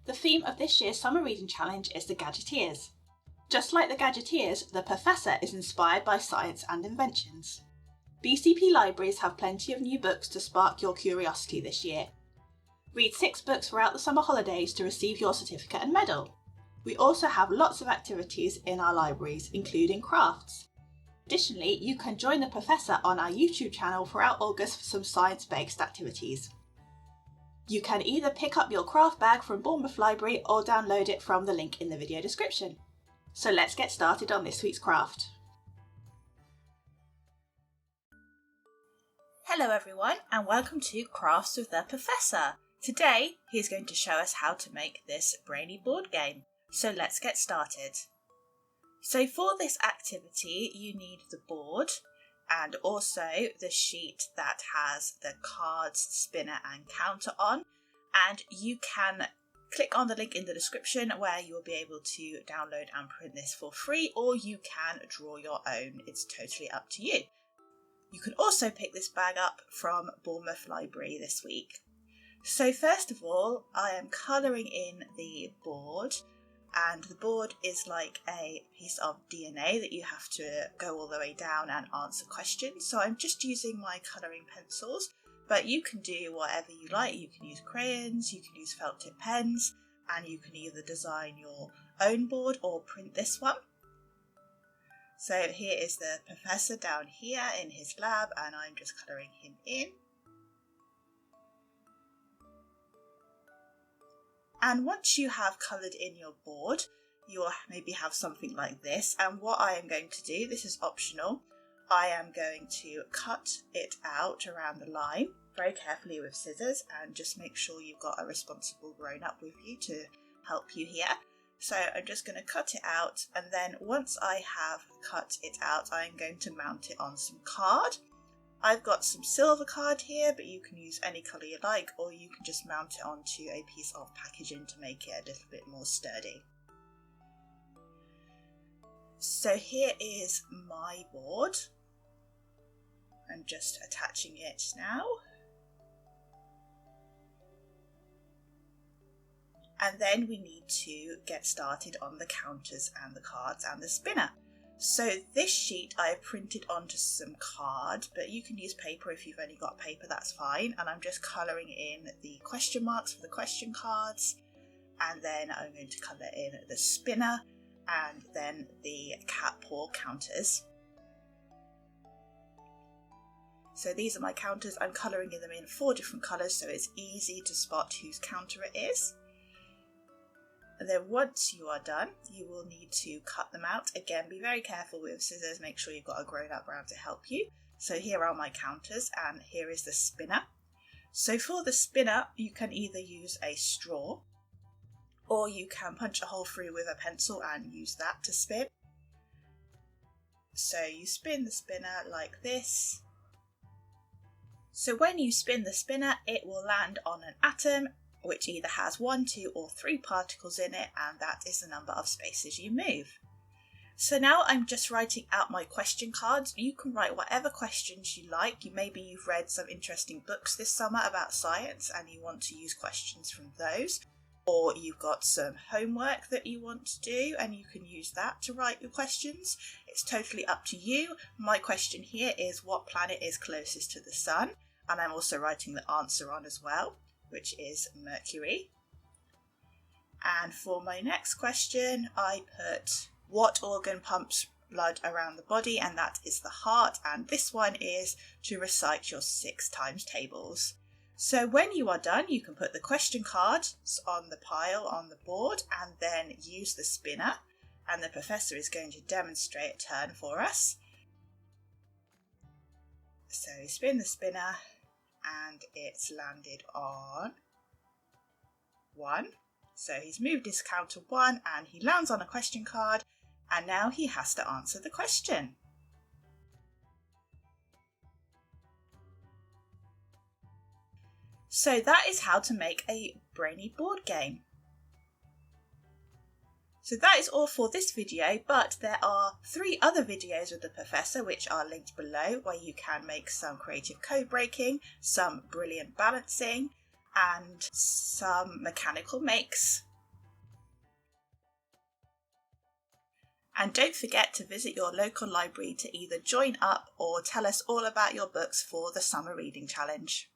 The theme of this year's Summer Reading Challenge is the Gadgeteers. Just like the Gadgeteers, the Purr-fessor is inspired by science and inventions. BCP libraries have plenty of new books to spark your curiosity this year. Read 6 books throughout the summer holidays to receive your certificate and medal. We also have lots of activities in our libraries, including crafts. Additionally, you can join the Purr-fessor on our YouTube channel throughout August for some science-based activities. You can either pick up your craft bag from Bournemouth Library or download it from the link in the video description. So let's get started on this week's craft. Hello everyone and welcome to Crafts with the Purr-fessor. Today he's going to show us how to make this Brainy board game. So let's get started. So for this activity you need the board and also the sheet that has the cards, spinner and counter on, and you can click on the link in the description where you will be able to download and print this for free, or you can draw your own. It's totally up to you. You can also pick this bag up from Bournemouth Library this week. So first of all, I am colouring in the board, and the board is like a piece of DNA that you have to go all the way down and answer questions. So I'm just using my colouring pencils, but you can do whatever you like. You can use crayons, you can use felt tip pens, and you can either design your own board or print this one. So here is the Purr-fessor down here in his lab, and I'm just colouring him in. And once you have coloured in your board, you will maybe have something like this. And what I am going to do, this is optional, I am going to cut it out around the line very carefully with scissors, and just make sure you've got a responsible grown-up with you to help you here. So I'm just going to cut it out, and then once I have cut it out, I'm going to mount it on some card. I've got some silver card here, but you can use any colour you like, or you can just mount it onto a piece of packaging to make it a little bit more sturdy. So here is my board. I'm just attaching it now. And then we need to get started on the counters and the cards and the spinner. So this sheet I have printed onto some card, but you can use paper if you've only got paper, that's fine. And I'm just colouring in the question marks for the question cards, and then I'm going to colour in the spinner and then the cat paw counters. So these are my counters. I'm colouring them in 4 different colours so it's easy to spot whose counter it is. And then once you are done, you will need to cut them out. Again, be very careful with scissors, make sure you've got a grown-up around to help you. So here are my counters, and here is the spinner. So for the spinner, you can either use a straw, or you can punch a hole through with a pencil and use that to spin. So you spin the spinner like this. So when you spin the spinner, it will land on an atom, which either has 1, 2 or 3 particles in it, and that is the number of spaces you move. So now I'm just writing out my question cards. You can write whatever questions you like. Maybe you've read some interesting books this summer about science and you want to use questions from those, or you've got some homework that you want to do and you can use that to write your questions. It's totally up to you. My question here is, what planet is closest to the sun? And I'm also writing the answer on as well, which is Mercury. And for my next question, I put, what organ pumps blood around the body? And that is the heart. And this one is to recite your 6 times tables. So when you are done, you can put the question cards on the pile on the board and then use the spinner. And the Purr-fessor is going to demonstrate a turn for us. So spin the spinner, and it's landed on 1. So he's moved his counter 1 and he lands on a question card, and now he has to answer the question. So that is how to make a Brainy board game. So that is all for this video, but there are 3 other videos with the Purr-fessor which are linked below, where you can make some creative code breaking, some brilliant balancing, and some mechanical makes. And don't forget to visit your local library to either join up or tell us all about your books for the Summer Reading Challenge.